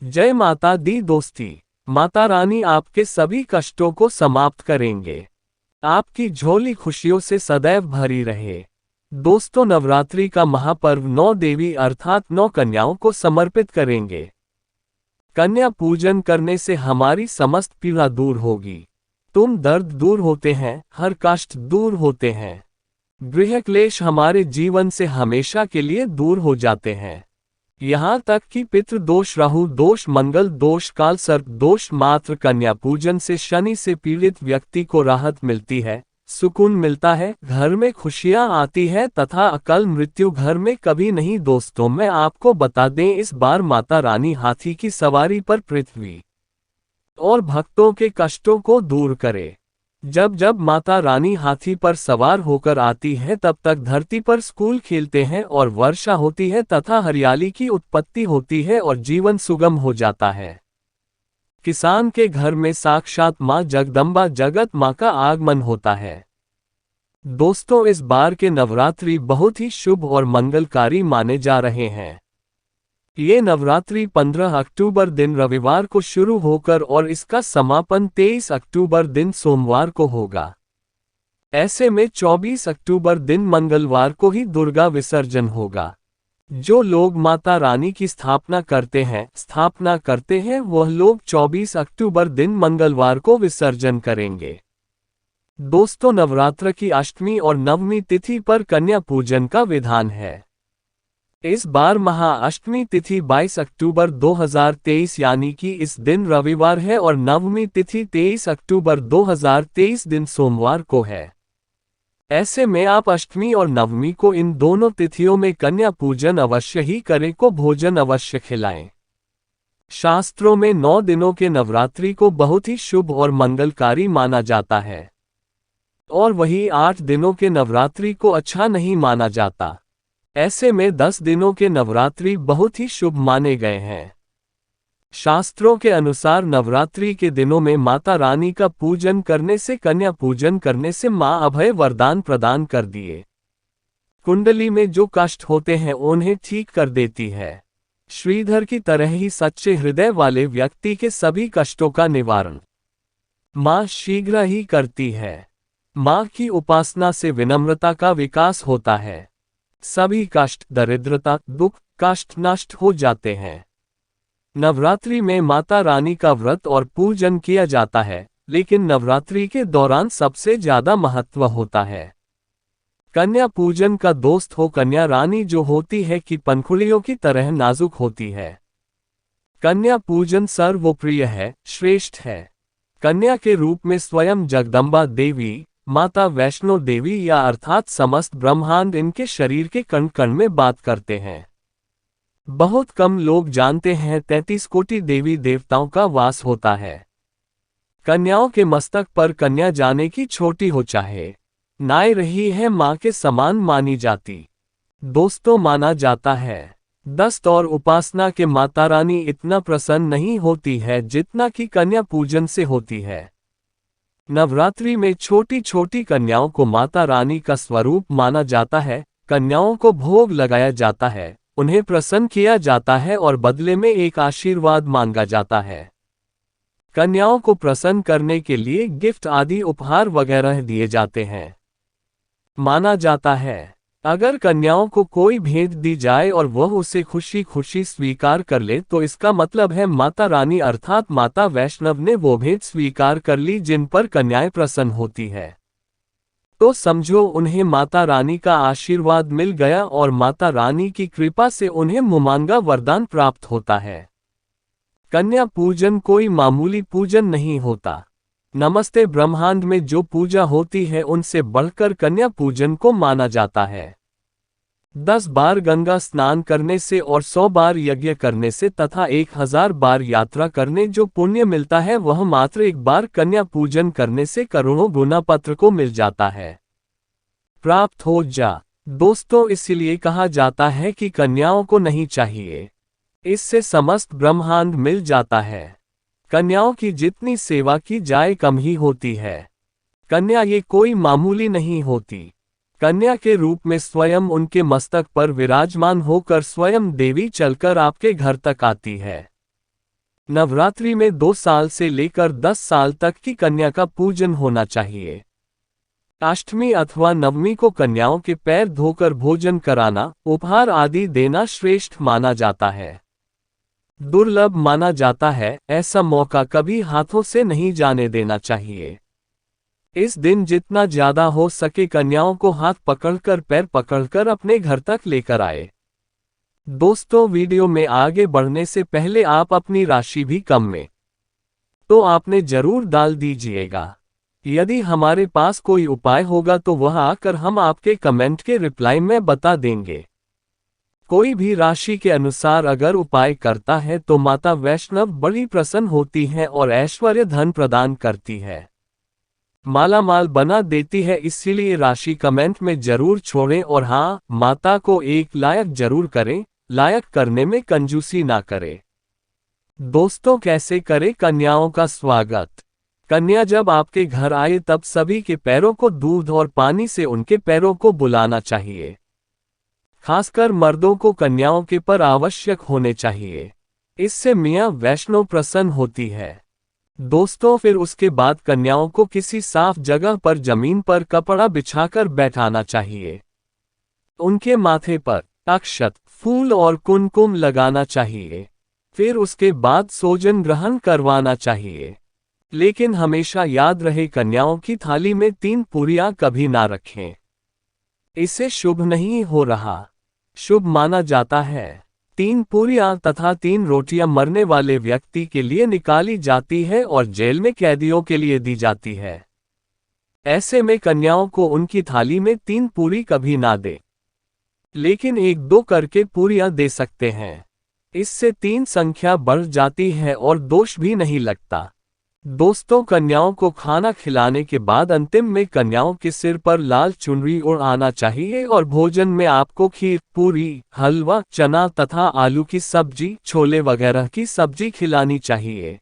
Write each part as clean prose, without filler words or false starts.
जय माता दी दोस्ती। माता रानी आपके सभी कष्टों को समाप्त करेंगे। आपकी झोली खुशियों से सदैव भरी रहे। दोस्तों, नवरात्रि का महापर्व 9 देवी अर्थात 9 कन्याओं को समर्पित करेंगे। कन्या पूजन करने से हमारी समस्त पीड़ा दूर होगी। तुम दर्द दूर होते हैं, हर कष्ट दूर होते हैं। गृह क्लेश हमारे जीवन से हमेशा के लिए दूर हो जाते हैं। यहाँ तक कि पितृ दोष, राहु दोष, मंगल दोष, काल सर्प दोष, मात्र कन्या पूजन से शनि से पीड़ित व्यक्ति को राहत मिलती है, सुकून मिलता है, घर में खुशियां आती है तथा अकाल मृत्यु घर में कभी नहीं। दोस्तों, मैं आपको बता दें, इस बार माता रानी हाथी की सवारी पर पृथ्वी और भक्तों के कष्टों को दूर करे। जब जब माता रानी हाथी पर सवार होकर आती है तब तक धरती पर स्कूल खेलते हैं और वर्षा होती है तथा हरियाली की उत्पत्ति होती है और जीवन सुगम हो जाता है। किसान के घर में साक्षात मां जगदम्बा जगत मां का आगमन होता है। दोस्तों, इस बार के नवरात्रि बहुत ही शुभ और मंगलकारी माने जा रहे हैं। ये नवरात्रि 15 अक्टूबर दिन रविवार को शुरू होकर और इसका समापन 23 अक्टूबर दिन सोमवार को होगा। ऐसे में 24 अक्टूबर दिन मंगलवार को ही दुर्गा विसर्जन होगा। जो लोग माता रानी की स्थापना करते हैं वह लोग 24 अक्टूबर दिन मंगलवार को विसर्जन करेंगे। दोस्तों, नवरात्र की अष्टमी और नवमी तिथि पर कन्या पूजन का विधान है। इस बार महाअष्टमी तिथि 22 अक्टूबर 2023 यानी कि इस दिन रविवार है और नवमी तिथि 23 अक्टूबर 2023 दिन सोमवार को है। ऐसे में आप अष्टमी और नवमी को इन दोनों तिथियों में कन्या पूजन अवश्य ही करें, को भोजन अवश्य खिलाएं। शास्त्रों में 9 दिनों के नवरात्रि को बहुत ही शुभ और मंगलकारी माना जाता है और वही 8 दिनों के नवरात्रि को अच्छा नहीं माना जाता। ऐसे में 10 दिनों के नवरात्रि बहुत ही शुभ माने गए हैं। शास्त्रों के अनुसार नवरात्रि के दिनों में माता रानी का पूजन करने से, कन्या पूजन करने से मां अभय वरदान प्रदान कर दिए। कुंडली में जो कष्ट होते हैं उन्हें ठीक कर देती है। श्रीधर की तरह ही सच्चे हृदय वाले व्यक्ति के सभी कष्टों का निवारण मां शीघ्र ही करती है। मां की उपासना से विनम्रता का विकास होता है। सभी कष्ट, दरिद्रता, दुख, कष्ट नष्ट हो जाते हैं। नवरात्रि में माता रानी का व्रत और पूजन किया जाता है, लेकिन नवरात्रि के दौरान सबसे ज्यादा महत्व होता है कन्या पूजन का। दोस्त हो, कन्या रानी जो होती है कि पंखुड़ियों की तरह नाजुक होती है। कन्या पूजन सर्वप्रिय है, श्रेष्ठ है। कन्या के रूप में स्वयं जगदम्बा देवी, माता वैष्णो देवी या अर्थात समस्त ब्रह्मांड इनके शरीर के कण कण में बात करते हैं। बहुत कम लोग जानते हैं 33 कोटि देवी देवताओं का वास होता है। कन्याओं के मस्तक पर कन्या जाने की छोटी हो चाहे नाई रही है, मां के समान मानी जाती। दोस्तों, माना जाता है दस्त और उपासना के माता रानी इतना प्रसन्न नहीं होती है जितना कि कन्या पूजन से होती है। नवरात्रि में छोटी छोटी कन्याओं को माता रानी का स्वरूप माना जाता है। कन्याओं को भोग लगाया जाता है, उन्हें प्रसन्न किया जाता है और बदले में एक आशीर्वाद मांगा जाता है। कन्याओं को प्रसन्न करने के लिए गिफ्ट आदि उपहार वगैरह दिए जाते हैं। माना जाता है अगर कन्याओं को कोई भेंट दी जाए और वह उसे खुशी खुशी स्वीकार कर ले तो इसका मतलब है माता रानी अर्थात माता वैष्णव ने वो भेंट स्वीकार कर ली जिन पर कन्याएं प्रसन्न होती है। तो समझो उन्हें माता रानी का आशीर्वाद मिल गया और माता रानी की कृपा से उन्हें मुमांगा वरदान प्राप्त होता है। कन्या पूजन कोई मामूली पूजन नहीं होता। नमस्ते ब्रह्मांड में जो पूजा होती है उनसे बढ़कर कन्या पूजन को माना जाता है। 10 बार गंगा स्नान करने से और 100 बार यज्ञ करने से तथा 1000 बार यात्रा करने जो पुण्य मिलता है वह मात्र एक बार कन्या पूजन करने से करोड़ों गुना पत्र को मिल जाता है, प्राप्त हो जा। दोस्तों, इसलिए कहा जाता है कि कन्याओं को नहीं चाहिए, इससे समस्त ब्रह्मांड मिल जाता है। कन्याओं की जितनी सेवा की जाए कम ही होती है। कन्या ये कोई मामूली नहीं होती। कन्या के रूप में स्वयं उनके मस्तक पर विराजमान होकर स्वयं देवी चलकर आपके घर तक आती है। नवरात्रि में 2 साल से लेकर 10 साल तक की कन्या का पूजन होना चाहिए। अष्टमी अथवा नवमी को कन्याओं के पैर धोकर भोजन कराना, उपहार आदि देना श्रेष्ठ माना जाता है। दुर्लभ माना जाता है, ऐसा मौका कभी हाथों से नहीं जाने देना चाहिए। इस दिन जितना ज्यादा हो सके कन्याओं को हाथ पकड़कर पैर पकड़कर अपने घर तक लेकर आए। दोस्तों, वीडियो में आगे बढ़ने से पहले आप अपनी राशि भी कम में तो आपने जरूर डाल दीजिएगा। यदि हमारे पास कोई उपाय होगा तो वह आकर हम आपके कमेंट के रिप्लाई में बता देंगे। कोई भी राशि के अनुसार अगर उपाय करता है तो माता वैष्णव बड़ी प्रसन्न होती है और ऐश्वर्य धन प्रदान करती है, मालामाल बना देती है। इसीलिए राशि कमेंट में जरूर छोड़ें और हाँ, माता को एक लायक जरूर करें, लायक करने में कंजूसी ना करें। दोस्तों, कैसे करें कन्याओं का स्वागत? कन्या जब आपके घर आए तब सभी के पैरों को दूध और पानी से उनके पैरों को बुलाना चाहिए। खासकर मर्दों को कन्याओं के पर आवश्यक होने चाहिए, इससे मियां वैष्णव प्रसन्न होती है। दोस्तों, फिर उसके बाद कन्याओं को किसी साफ जगह पर जमीन पर कपड़ा बिछाकर बैठाना चाहिए। उनके माथे पर अक्षत, फूल और कुमकुम लगाना चाहिए। फिर उसके बाद भोजन ग्रहण करवाना चाहिए। लेकिन हमेशा याद रहे, कन्याओं की थाली में 3 पूरियां कभी ना रखें। इससे शुभ नहीं हो रहा। शुभ माना जाता है 3 पूरियां तथा 3 रोटियां मरने वाले व्यक्ति के लिए निकाली जाती है और जेल में कैदियों के लिए दी जाती है। ऐसे में कन्याओं को उनकी थाली में 3 पूरी कभी ना दे, लेकिन 1-2 करके पूरियां दे सकते हैं। इससे 3 संख्या बढ़ जाती है और दोष भी नहीं लगता। दोस्तों, कन्याओं को खाना खिलाने के बाद अंतिम में कन्याओं के सिर पर लाल चुनरी ओढ़ाना चाहिए और भोजन में आपको खीर, पूरी, हलवा, चना तथा आलू की सब्जी, छोले वगैरह की सब्जी खिलानी चाहिए।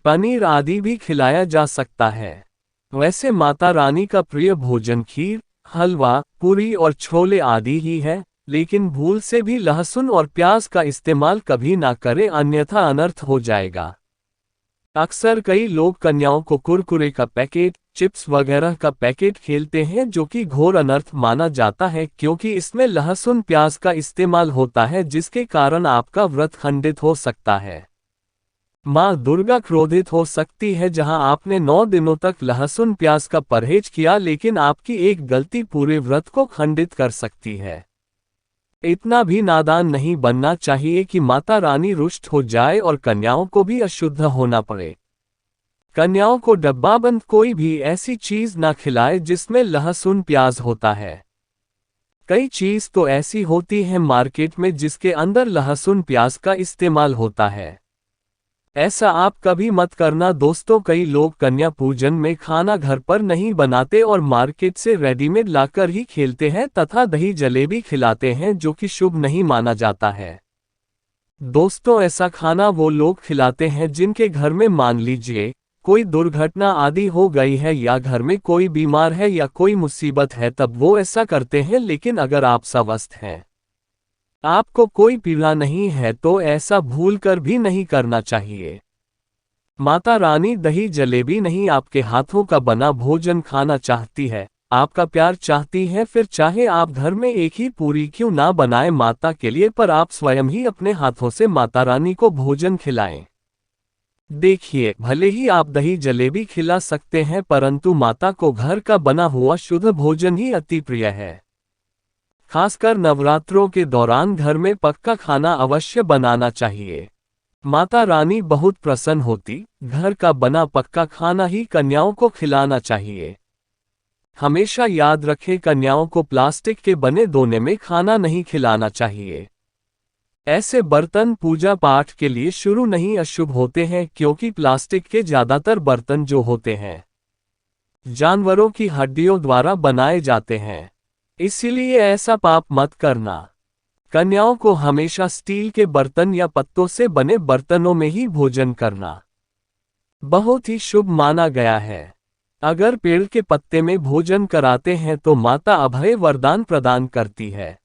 पनीर आदि भी खिलाया जा सकता है। वैसे माता रानी का प्रिय भोजन खीर, हलवा, पूरी और छोले आदि ही है, लेकिन भूल से भी लहसुन और प्याज का इस्तेमाल कभी ना करें, अन्यथा अनर्थ हो जाएगा। अक्सर कई लोग कन्याओं को कुरकुरे का पैकेट, चिप्स वगैरह का पैकेट खेलते हैं, जो कि घोर अनर्थ माना जाता है, क्योंकि इसमें लहसुन प्याज का इस्तेमाल होता है, जिसके कारण आपका व्रत खंडित हो सकता है। माँ दुर्गा क्रोधित हो सकती है। जहां आपने 9 दिनों तक लहसुन प्याज का परहेज किया, लेकिन आपकी एक गलती पूरे व्रत को खंडित कर सकती है। इतना भी नादान नहीं बनना चाहिए कि माता रानी रुष्ट हो जाए और कन्याओं को भी अशुद्ध होना पड़े। कन्याओं को डब्बाबंद कोई भी ऐसी चीज ना खिलाए जिसमें लहसुन प्याज होता है। कई चीज तो ऐसी होती है मार्केट में जिसके अंदर लहसुन प्याज का इस्तेमाल होता है। ऐसा आप कभी मत करना। दोस्तों, कई लोग कन्या पूजन में खाना घर पर नहीं बनाते और मार्केट से रेडीमेड लाकर ही खेलते हैं तथा दही जलेबी खिलाते हैं, जो कि शुभ नहीं माना जाता है। दोस्तों, ऐसा खाना वो लोग खिलाते हैं जिनके घर में मान लीजिए कोई दुर्घटना आदि हो गई है या घर में कोई बीमार है या कोई मुसीबत है, तब वो ऐसा करते हैं। लेकिन अगर आप स्वस्थ हैं, आपको कोई पीड़ा नहीं है, तो ऐसा भूलकर भी नहीं करना चाहिए। माता रानी दही जलेबी नहीं, आपके हाथों का बना भोजन खाना चाहती है, आपका प्यार चाहती है। फिर चाहे आप घर में एक ही पूरी क्यों ना बनाएं माता के लिए, पर आप स्वयं ही अपने हाथों से माता रानी को भोजन खिलाएं। देखिए, भले ही आप दही जलेबी खिला सकते हैं, परंतु माता को घर का बना हुआ शुद्ध भोजन ही अति प्रिय है। खासकर नवरात्रों के दौरान घर में पक्का खाना अवश्य बनाना चाहिए। माता रानी बहुत प्रसन्न होती। घर का बना पक्का खाना ही कन्याओं को खिलाना चाहिए। हमेशा याद रखें, कन्याओं को प्लास्टिक के बने दोने में खाना नहीं खिलाना चाहिए। ऐसे बर्तन पूजा पाठ के लिए शुरू नहीं अशुभ होते हैं, क्योंकि प्लास्टिक के ज्यादातर बर्तन जो होते हैं जानवरों की हड्डियों द्वारा बनाए जाते हैं, इसीलिए ऐसा पाप मत करना। कन्याओं को हमेशा स्टील के बर्तन या पत्तों से बने बर्तनों में ही भोजन करना बहुत ही शुभ माना गया है। अगर पेड़ के पत्ते में भोजन कराते हैं तो माता अभय वरदान प्रदान करती है।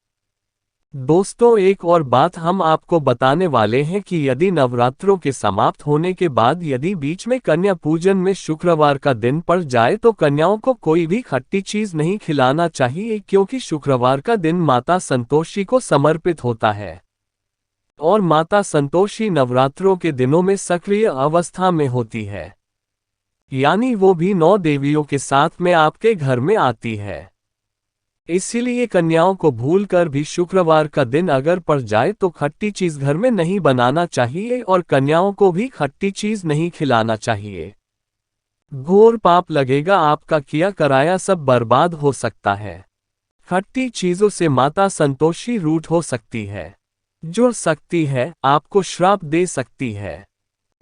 दोस्तों, एक और बात हम आपको बताने वाले हैं कि यदि नवरात्रों के समाप्त होने के बाद यदि बीच में कन्या पूजन में शुक्रवार का दिन पड़ जाए तो कन्याओं को कोई भी खट्टी चीज नहीं खिलाना चाहिए, क्योंकि शुक्रवार का दिन माता संतोषी को समर्पित होता है और माता संतोषी नवरात्रों के दिनों में सक्रिय अवस्था में होती है, यानी वो भी 9 देवियों के साथ में आपके घर में आती है। इसीलिए कन्याओं को भूलकर भी शुक्रवार का दिन अगर पड़ जाए तो खट्टी चीज घर में नहीं बनाना चाहिए और कन्याओं को भी खट्टी चीज नहीं खिलाना चाहिए। घोर पाप लगेगा, आपका किया कराया सब बर्बाद हो सकता है। खट्टी चीजों से माता संतोषी रूठ हो सकती है, जुड़ सकती है, आपको श्राप दे सकती है।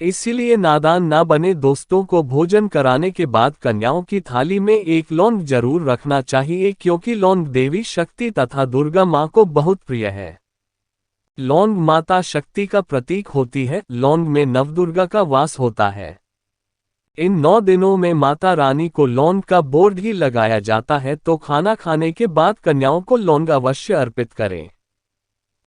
इसीलिए नादान ना बने। दोस्तों को भोजन कराने के बाद कन्याओं की थाली में एक लौंग जरूर रखना चाहिए, क्योंकि लौंग देवी शक्ति तथा दुर्गा माँ को बहुत प्रिय है। लौंग माता शक्ति का प्रतीक होती है। लौंग में नवदुर्गा का वास होता है। इन 9 दिनों में माता रानी को लौंग का बोर्ड ही लगाया जाता है, तो खाना खाने के बाद कन्याओं को लौंग अवश्य अर्पित करें।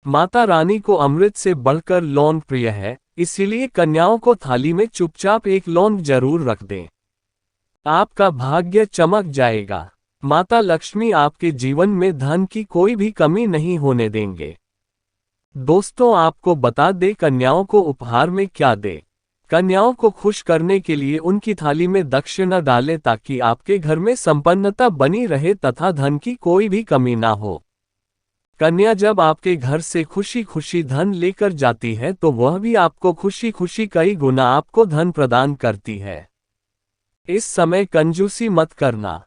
माता रानी को अमृत से बढ़कर लौंग प्रिय है, इसीलिए कन्याओं को थाली में चुपचाप एक लौंग जरूर रख दें। आपका भाग्य चमक जाएगा। माता लक्ष्मी आपके जीवन में धन की कोई भी कमी नहीं होने देंगे। दोस्तों, आपको बता दें कन्याओं को उपहार में क्या दें। कन्याओं को खुश करने के लिए उनकी थाली में दक्षिणा डालें, ताकि आपके घर में संपन्नता बनी रहे तथा धन की कोई भी कमी ना हो। कन्या जब आपके घर से खुशी खुशी धन लेकर जाती है तो वह भी आपको खुशी खुशी कई गुना आपको धन प्रदान करती है। इस समय कंजूसी मत करना।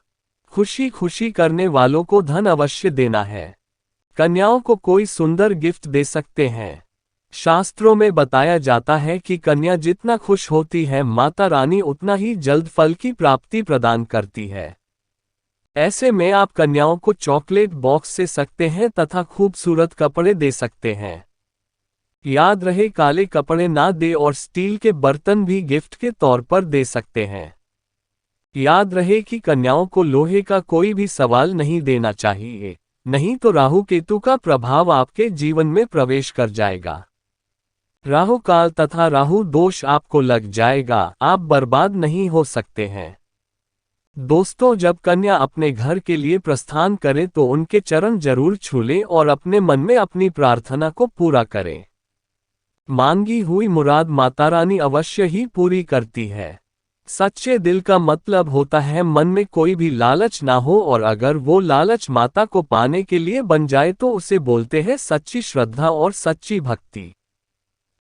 खुशी खुशी करने वालों को धन अवश्य देना है। कन्याओं को कोई सुंदर गिफ्ट दे सकते हैं। शास्त्रों में बताया जाता है कि कन्या जितना खुश होती है, माता रानी उतना ही जल्द फल की प्राप्ति प्रदान करती है। ऐसे में आप कन्याओं को चॉकलेट बॉक्स से सकते हैं तथा खूबसूरत कपड़े दे सकते हैं। याद रहे, काले कपड़े ना दे और स्टील के बर्तन भी गिफ्ट के तौर पर दे सकते हैं। याद रहे कि कन्याओं को लोहे का कोई भी सवाल नहीं देना चाहिए, नहीं तो राहु केतु का प्रभाव आपके जीवन में प्रवेश कर जाएगा। राहु काल तथा राहु दोष आपको लग जाएगा, आप बर्बाद नहीं हो सकते हैं। दोस्तों, जब कन्या अपने घर के लिए प्रस्थान करे तो उनके चरण जरूर छू लें और अपने मन में अपनी प्रार्थना को पूरा करें। मांगी हुई मुराद माता रानी अवश्य ही पूरी करती है। सच्चे दिल का मतलब होता है मन में कोई भी लालच ना हो, और अगर वो लालच माता को पाने के लिए बन जाए तो उसे बोलते हैं सच्ची श्रद्धा और सच्ची भक्ति।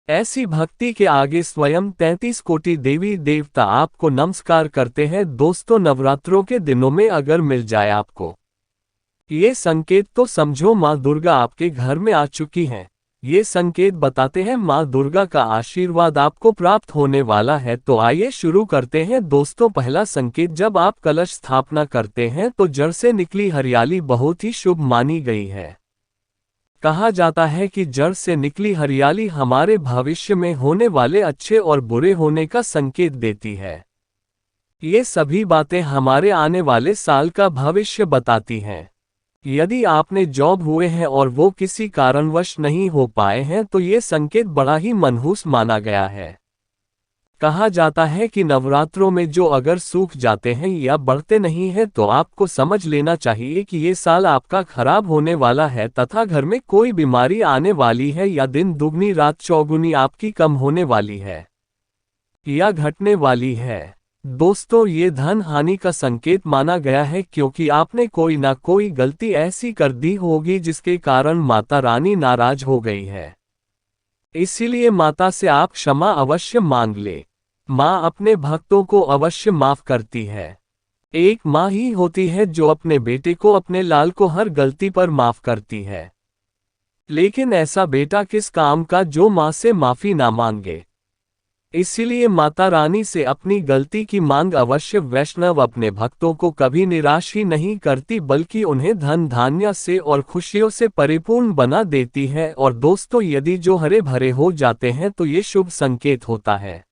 ऐसी भक्ति के आगे स्वयं 33 कोटि देवी देवता आपको नमस्कार करते हैं। दोस्तों, नवरात्रों के दिनों में अगर मिल जाए आपको ये संकेत तो समझो माँ दुर्गा आपके घर में आ चुकी हैं। ये संकेत बताते हैं माँ दुर्गा का आशीर्वाद आपको प्राप्त होने वाला है। तो आइए शुरू करते हैं। दोस्तों, पहला संकेत, जब आप कलश स्थापना करते हैं तो जड़ से निकली हरियाली बहुत ही शुभ मानी गई है। कहा जाता है कि जड़ से निकली हरियाली हमारे भविष्य में होने वाले अच्छे और बुरे होने का संकेत देती है। ये सभी बातें हमारे आने वाले साल का भविष्य बताती हैं। यदि आपने जॉब हुए हैं और वो किसी कारणवश नहीं हो पाए हैं तो ये संकेत बड़ा ही मनहूस माना गया है। कहा जाता है कि नवरात्रों में जो अगर सूख जाते हैं या बढ़ते नहीं हैं तो आपको समझ लेना चाहिए कि ये साल आपका खराब होने वाला है तथा घर में कोई बीमारी आने वाली है, या दिन दुगनी रात चौगुनी आपकी कम होने वाली है या घटने वाली है। दोस्तों, ये धन हानि का संकेत माना गया है, क्योंकि आपने कोई ना कोई गलती ऐसी कर दी होगी जिसके कारण माता रानी नाराज हो गई है। इसीलिए माता से आप क्षमा अवश्य मांग ले। माँ अपने भक्तों को अवश्य माफ करती है। एक माँ ही होती है जो अपने बेटे को, अपने लाल को हर गलती पर माफ करती है। लेकिन ऐसा बेटा किस काम का जो माँ से माफी ना मांगे। इसीलिए माता रानी से अपनी गलती की मांग अवश्य। वैष्णव अपने भक्तों को कभी निराश ही नहीं करती, बल्कि उन्हें धन धान्य से और खुशियों से परिपूर्ण बना देती है। और दोस्तों, यदि जो हरे भरे हो जाते हैं तो ये शुभ संकेत होता है।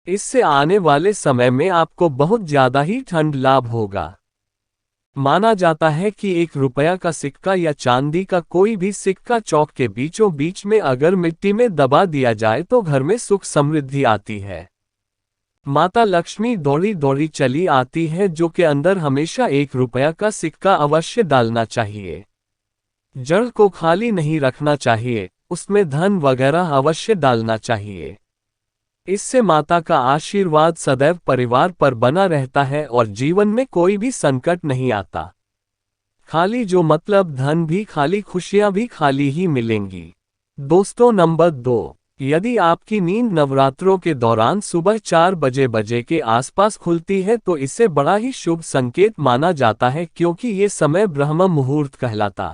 इससे आने वाले समय में आपको बहुत ज्यादा ही ठंड लाभ होगा। माना जाता है कि 1 रुपया का सिक्का या चांदी का कोई भी सिक्का चौक के बीचों बीच में अगर मिट्टी में दबा दिया जाए तो घर में सुख समृद्धि आती है। माता लक्ष्मी दौड़ी दौड़ी चली आती है, जो के अंदर हमेशा 1 रुपया का सिक्का अवश्य डालना चाहिए। जड़ को खाली नहीं रखना चाहिए, उसमें धन वगैरह अवश्य डालना चाहिए। इससे माता का आशीर्वाद सदैव परिवार पर बना रहता है और जीवन में कोई भी संकट नहीं आता। खाली जो मतलब धन भी खाली, खुशियां भी खाली ही मिलेंगी। दोस्तों, नंबर 2, यदि आपकी नींद नवरात्रों के दौरान सुबह 4 बजे के आसपास खुलती है तो इसे बड़ा ही शुभ संकेत माना जाता है, क्योंकि ये समय ब्रह्म मुहूर्त कहलाता